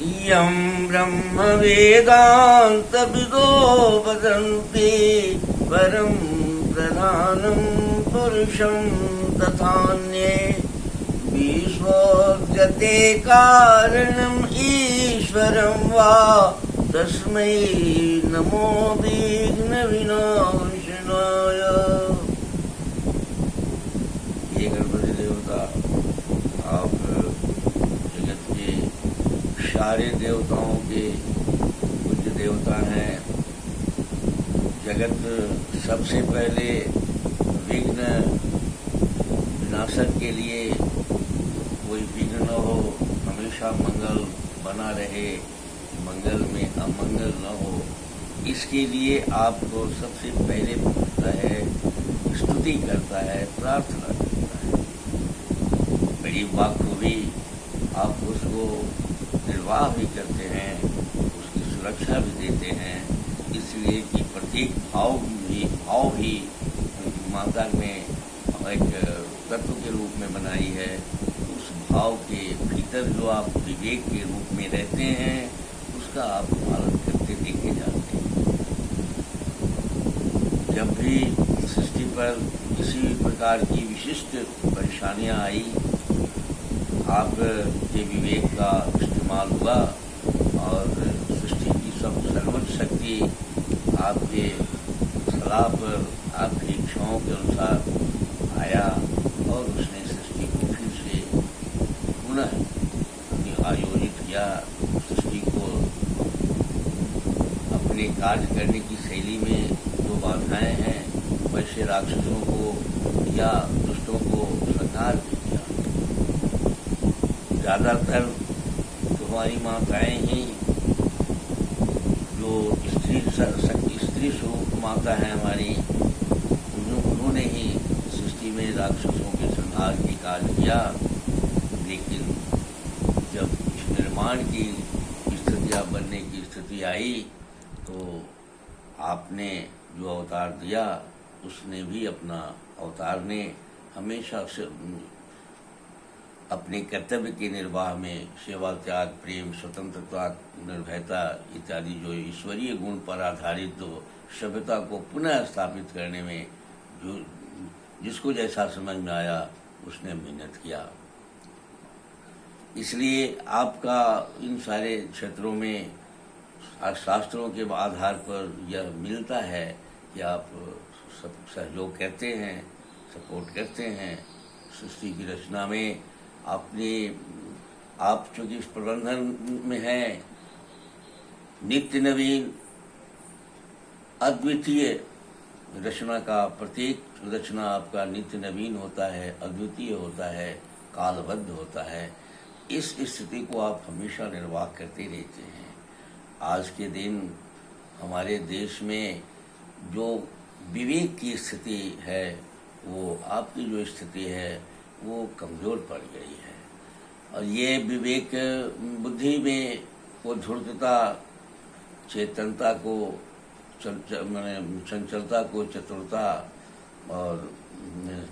यं ब्रह्मवेदान्तविदो वदन्ति परं प्रधानं पुरुषं तथान्ये विश्वोद्यते कारणम् ईश्वरं वा तस्मै नमो विघ्नविनाशनाय। ये गणपति देवता आप जगत के सारे देवताओं के पूज्य देवता हैं। जगत सबसे पहले विघ्न विनाशक के लिए कोई विघ्न न हो, हमेशा मंगल बना रहे, मंगल में अमंगल न हो, इसके लिए आपको सबसे पहले पूछता है, स्तुति करता है, प्रार्थना करता है। बड़ी बाखूबी आप उसको निर्वाह भी करते हैं, उसकी सुरक्षा भी देते हैं, इसलिए कि प्रत्येक भाव भी माता ने एक तत्व के रूप में बनाई है। उस भाव के भीतर जो आप विवेक के रूप में रहते हैं, उसका आप पालन करते देखे जाते हैं। जब भी सृष्टि पर किसी प्रकार की विशिष्ट परेशानियां आई, आपके विवेक का इस्तेमाल हुआ और सृष्टि की सर्वोच्च शक्ति आपके सलाह पर, आपकी इच्छाओं के अनुसार आया और उसने सृष्टि को फिर से पुनः आयोजित किया। सृष्टि को अपने कार्य करने की शैली में जो बाधाएं हैं, वैसे राक्षसों को या दुष्टों को संहार भी किया। ज्यादातर तो हमारी माताएं ही, जो स्त्री स्वरूप माता है हमारी, उन्होंने ही सृष्टि में राक्षसों के संहार की कार्य किया। लेकिन जब निर्माण की स्थितियां बनने की स्थिति आई, तो आपने जो अवतार दिया, उसने भी अपना अवतार ने हमेशा से अपने कर्तव्य के निर्वाह में सेवा, त्याग, प्रेम, स्वतंत्रता, निर्भयता इत्यादि जो ईश्वरीय गुण पर आधारित तो सभ्यता को पुनः स्थापित करने में जो जिसको जैसा समझ में आया, उसने मेहनत किया। इसलिए आपका इन सारे क्षेत्रों में शास्त्रों के आधार पर यह मिलता है कि आप सब सहयोग करते हैं, सपोर्ट करते हैं सृष्टि की रचना में। आप चूंकि इस प्रबंधन में हैं, नित्य नवीन अद्वितीय रचना का प्रत्येक रचना आपका नित्य नवीन होता है, अद्वितीय होता है, कालबद्ध होता है। इस स्थिति को आप हमेशा निर्वाह करते रहते हैं। आज के दिन हमारे देश में जो विवेक की स्थिति है, वो आपकी जो स्थिति है वो कमजोर पड़ गई है। और ये विवेक बुद्धि में वो धूर्तता, चेतनता को, चंचलता को चतुरता और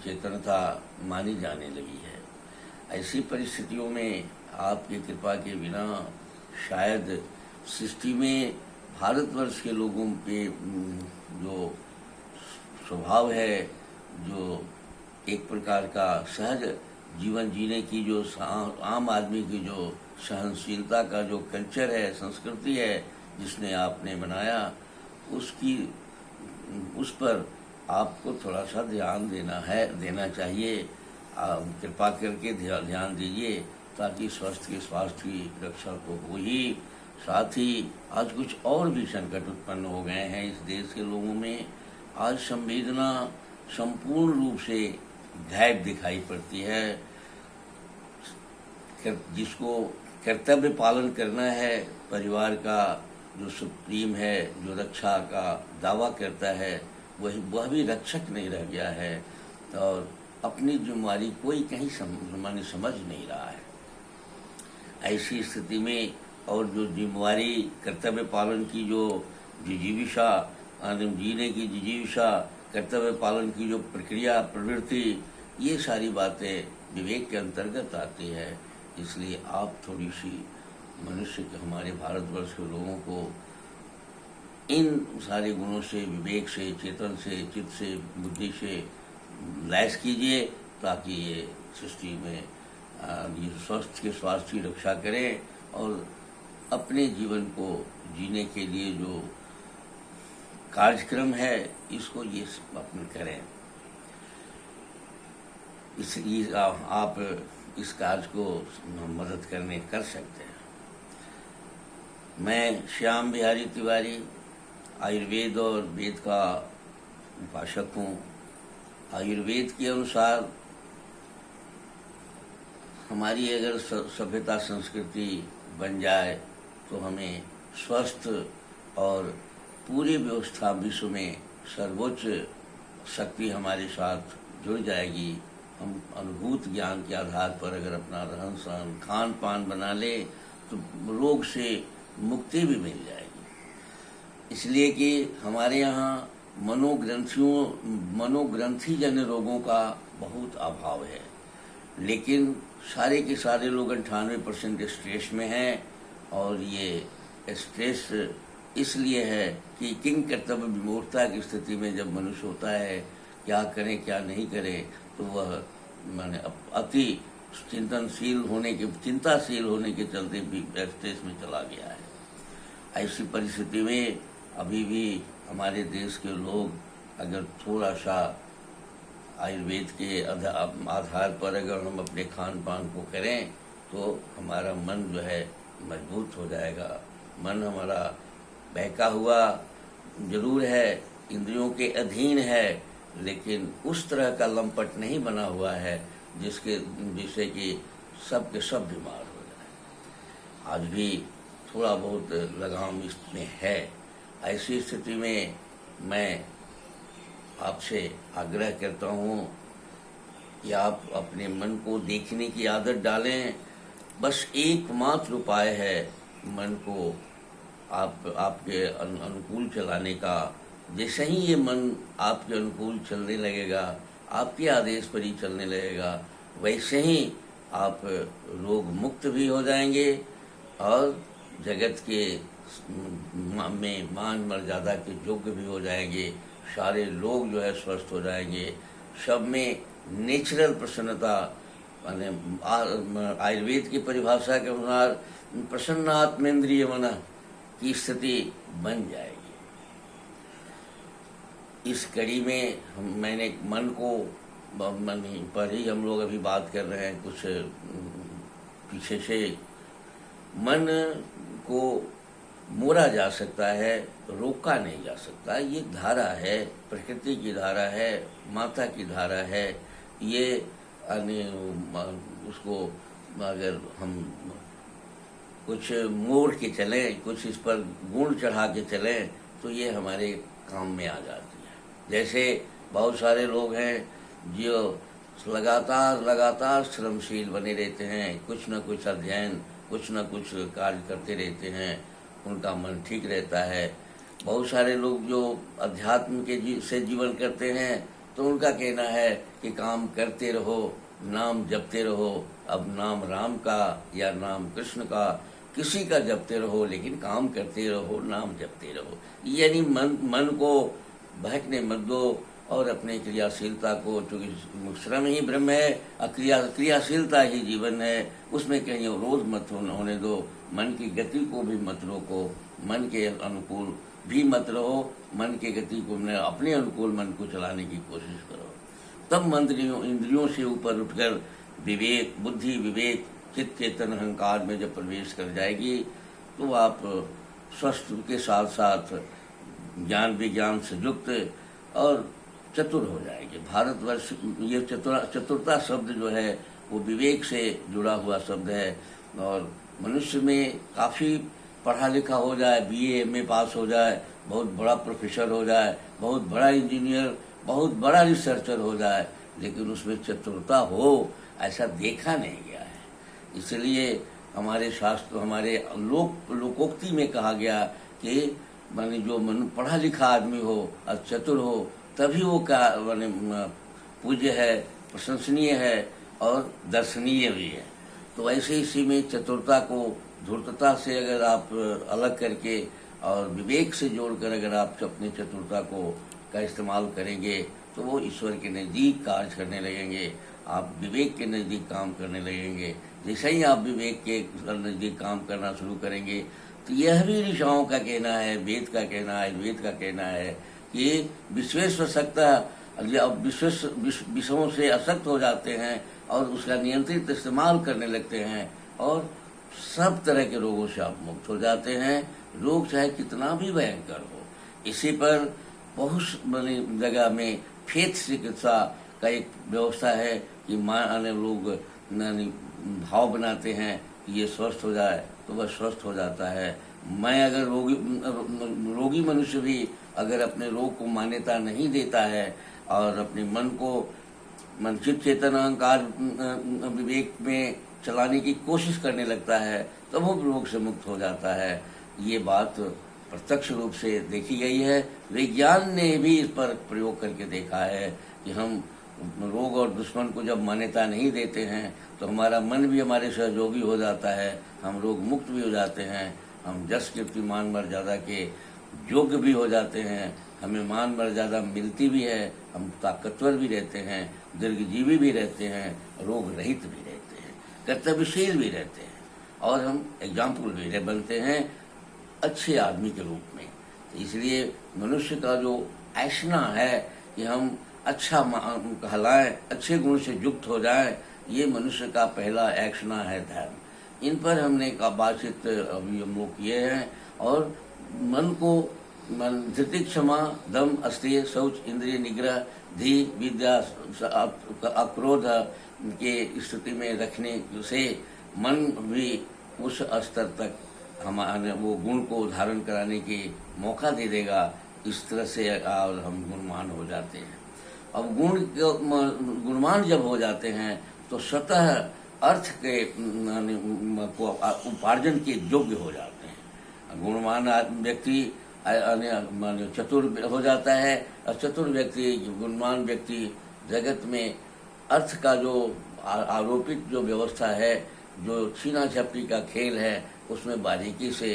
चेतनता मानी जाने लगी है। ऐसी परिस्थितियों में आपकी कृपा के बिना शायद सृष्टि में भारतवर्ष के लोगों के जो स्वभाव है, जो एक प्रकार का सहज जीवन जीने की जो आम आदमी की जो सहनशीलता का जो कल्चर है, संस्कृति है, जिसने आपने बनाया, उस पर आपको थोड़ा सा ध्यान देना चाहिए। कृपा करके ध्यान दीजिए, ताकि स्वास्थ्य की रक्षा तो हो ही, साथ ही आज कुछ और भी संकट उत्पन्न हो गए हैं इस देश के लोगों में। आज संवेदना संपूर्ण रूप से गायब दिखाई पड़ती है। जिसको कर्तव्य पालन करना है, परिवार का जो सुप्रीम है, जो रक्षा का दावा करता है, वह भी रक्षक नहीं रह गया है और अपनी जिम्मेदारी कोई कहीं समझ नहीं रहा है। ऐसी स्थिति में और जो जिम्मेदारी, कर्तव्य पालन की जो जिजीविषा, जीने की जिजीविषा, कर्तव्य पालन की जो प्रक्रिया, प्रवृत्ति, ये सारी बातें विवेक के अंतर्गत आती है। इसलिए आप थोड़ी सी मनुष्य के, हमारे भारतवर्ष के लोगों को इन सारे गुणों से, विवेक से, चेतन से, चित्त से, बुद्धि से लैस कीजिए, ताकि ये सृष्टि में ये स्वास्थ्य की रक्षा करें और अपने जीवन को जीने के लिए जो कार्यक्रम है इसको ये अपन करें। इसलिए आप इस कार्य को मदद कर सकते हैं। मैं श्याम बिहारी तिवारी आयुर्वेद और वेद का उपासक हूँ। आयुर्वेद के अनुसार हमारी अगर सभ्यता संस्कृति बन जाए तो हमें स्वस्थ और पूरी व्यवस्था विश्व में सर्वोच्च शक्ति हमारे साथ जुड़ जाएगी। हम अनुभूत ज्ञान के आधार पर अगर अपना रहन सहन खान पान बना ले तो रोग से मुक्ति भी मिल जाएगी। इसलिए कि हमारे यहाँ मनोग्रंथि जन्य रोगों का बहुत अभाव है, लेकिन सारे के सारे लोग 98% स्ट्रेस में हैं। और ये स्ट्रेस इसलिए है कि किंग कर्तव्य विमूढ़ता की स्थिति में जब मनुष्य होता है, क्या करे क्या नहीं करे, तो वह माने अति चिंताशील होने के चलते भी स्ट्रेस में चला गया है। ऐसी परिस्थिति में अभी भी हमारे देश के लोग अगर थोड़ा सा आयुर्वेद के आधार पर अगर हम अपने खान पान को करें तो हमारा मन जो है मजबूत हो जाएगा। मन हमारा बहका हुआ जरूर है, इंद्रियों के अधीन है, लेकिन उस तरह का लंपट नहीं बना हुआ है जिससे कि सब के सब बीमार हो जाए। आज भी थोड़ा बहुत लगाम इसमें है। ऐसी स्थिति में मैं आपसे आग्रह करता हूँ कि आप अपने मन को देखने की आदत डालें। बस एकमात्र उपाय है मन को आपके अनुकूल चलाने का। जैसे ही ये मन आपके अनुकूल चलने लगेगा, आपके आदेश पर ही चलने लगेगा, वैसे ही आप रोग मुक्त भी हो जाएंगे और जगत के में मान मर्यादा के योग्य भी हो जाएंगे। सारे लोग जो है स्वस्थ हो जाएंगे। सब में नेचुरल प्रसन्नता, माने आयुर्वेद की परिभाषा के अनुसार प्रसन्न आत्मेंद्रिय मन की स्थिति बन जाएगी। इस कड़ी में मैंने मन को पर ही हम लोग अभी बात कर रहे हैं। कुछ पीछे से मन को मोड़ा जा सकता है, रोका नहीं जा सकता। ये धारा है, प्रकृति की धारा है, माता की धारा है। ये उसको अगर हम कुछ मोड़ के चलें, कुछ इस पर गुण चढ़ा के चलें तो ये हमारे काम में आ जाती है। जैसे बहुत सारे लोग हैं जो लगातार श्रमशील बने रहते हैं, कुछ न कुछ अध्ययन, कुछ न कुछ कार्य करते रहते हैं, उनका मन ठीक रहता है। बहुत सारे लोग जो अध्यात्म के से जीवन करते हैं तो उनका कहना है कि काम करते रहो, नाम जपते रहो। अब नाम राम का या नाम कृष्ण का, किसी का जपते रहो, लेकिन काम करते रहो, नाम जपते रहो। यानी मन को बहकने मत दो और अपने क्रियाशीलता को, चूँकि श्रम ही ब्रह्म है, क्रियाशीलता ही जीवन है, उसमें कहीं अवरोध मत होने दो। मन की गति को भी मत रोको, मन के अनुकूल भी मत रहो, मन की गति को अपने अनुकूल मन को चलाने की कोशिश करो। तब इंद्रियों से ऊपर उठकर विवेक, बुद्धि, विवेक, चित्त, चेतन, अहंकार में जब प्रवेश कर जाएगी तो आप स्वस्थ के साथ साथ ज्ञान विज्ञान से युक्त और चतुर हो जाएंगे। भारतवर्ष, ये चतुरता शब्द जो है वो विवेक से जुड़ा हुआ शब्द है। और मनुष्य में काफ़ी पढ़ा लिखा हो जाए, BA MA पास हो जाए, बहुत बड़ा प्रोफेसर हो जाए, बहुत बड़ा इंजीनियर, बहुत बड़ा रिसर्चर हो जाए, लेकिन उसमें चतुरता हो ऐसा देखा नहीं गया है। इसलिए हमारे शास्त्र, हमारे लोकोक्ति में कहा गया कि माने जो पढ़ा लिखा आदमी हो और चतुर हो तभी वो पूज्य है, प्रशंसनीय है और दर्शनीय भी है। तो ऐसे इसी में चतुरता को धूर्तता से अगर आप अलग करके और विवेक से जोड़कर अगर आप अपनी चतुरता को का इस्तेमाल करेंगे तो वो ईश्वर के नज़दीक कार्य करने लगेंगे, आप विवेक के नज़दीक काम करने लगेंगे। जैसे ही आप विवेक के नज़दीक काम करना शुरू करेंगे तो यह भी ऋषियों का कहना है, वेद का कहना है, वेद का कहना है कि विश्वेश्वरता अब विषयों से असक्त हो जाते हैं और उसका नियंत्रित इस्तेमाल करने लगते हैं और सब तरह के रोगों से आप मुक्त हो जाते हैं, रोग चाहे कितना भी भयंकर हो। इसी पर बहुत बड़ी जगह में फेथ चिकित्सा का एक व्यवस्था है कि माने लोग भाव बनाते हैं कि ये स्वस्थ हो जाए तो वह स्वस्थ हो जाता है। मैं अगर रोगी मनुष्य भी अगर अपने रोग को मान्यता नहीं देता है और अपने मन को चित्त चेतन अहंकार विवेक में चलाने की कोशिश करने लगता है तो वो रोग से मुक्त हो जाता है। ये बात प्रत्यक्ष रूप से देखी गई है, विज्ञान ने भी इस पर प्रयोग करके देखा है कि हम रोग और दुश्मन को जब मान्यता नहीं देते हैं तो हमारा मन भी हमारे सहयोगी हो जाता है, हम रोग मुक्त भी हो जाते हैं, हम जस कीर्ति मान मर्यादा के योग्य भी हो जाते हैं, हमें मान मर्यादा मिलती भी है, हम ताकतवर भी रहते हैं, दीर्घजीवी भी रहते हैं, रोग रहित भी रहते हैं, कर्तव्यशील भी रहते हैं और हम एग्जाम्पल भी बनते हैं अच्छे आदमी के रूप में। तो इसलिए मनुष्य का जो ऐसना है कि हम अच्छा कहलाएं, अच्छे गुण से युक्त हो जाएं, ये मनुष्य का पहला ऐसना है धर्म। इन पर हमने बातचीत अभी हम लोग किए हैं और मन को धृति क्षमा दम अस्तेय शौच इंद्रिय निग्रह धी विद्या अक्रोध के स्थिति में रखने से मन भी उस स्तर तक हमारे वो गुण को धारण कराने की मौका दे देगा। इस तरह से और हम गुणवान हो जाते हैं। अब गुणवान जब हो जाते हैं तो स्वतः अर्थ के उपार्जन के योग्य हो जाते हैं। गुणवान व्यक्ति चतुर हो जाता है और चतुर व्यक्ति गुणवान व्यक्ति जगत में अर्थ का जो आरोपित जो व्यवस्था है, जो छीना झपटी का खेल है, उसमें बारीकी से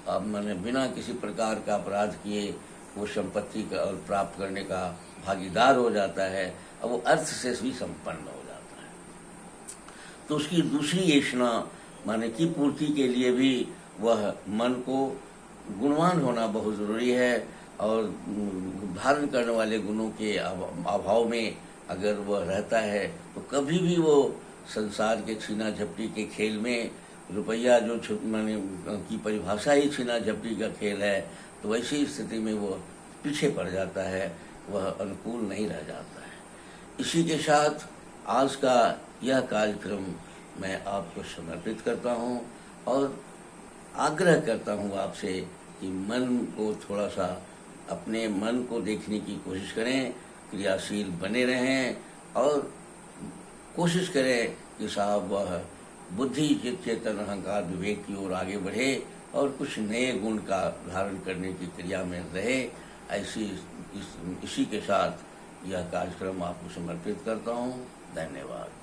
बिना किसी प्रकार का अपराध किए वो संपत्ति का और प्राप्त करने का भागीदार हो जाता है और वो अर्थ से भी संपन्न हो जाता है। तो उसकी दूसरी ऐषणा माने की पूर्ति के लिए भी वह मन को गुणवान होना बहुत जरूरी है और धारण करने वाले गुणों के अभाव में अगर वह रहता है तो कभी भी वो संसार के छीना झपटी के खेल में रुपया जो माने की परिभाषा ही छीना झपटी का खेल है, तो वैसी स्थिति में वो पीछे पड़ जाता है, वह अनुकूल नहीं रह जाता है। इसी के साथ आज का यह कार्यक्रम मैं आपको समर्पित करता हूँ और आग्रह करता हूँ आपसे कि मन को थोड़ा सा अपने मन को देखने की कोशिश करें, क्रियाशील बने रहें और कोशिश करें कि साहब वह बुद्धि चित्त चेतन अहंकार विवेक की ओर आगे बढ़े और कुछ नए गुण का धारण करने की क्रिया में रहे। इसी के साथ यह कार्यक्रम आपको समर्पित करता हूँ। धन्यवाद।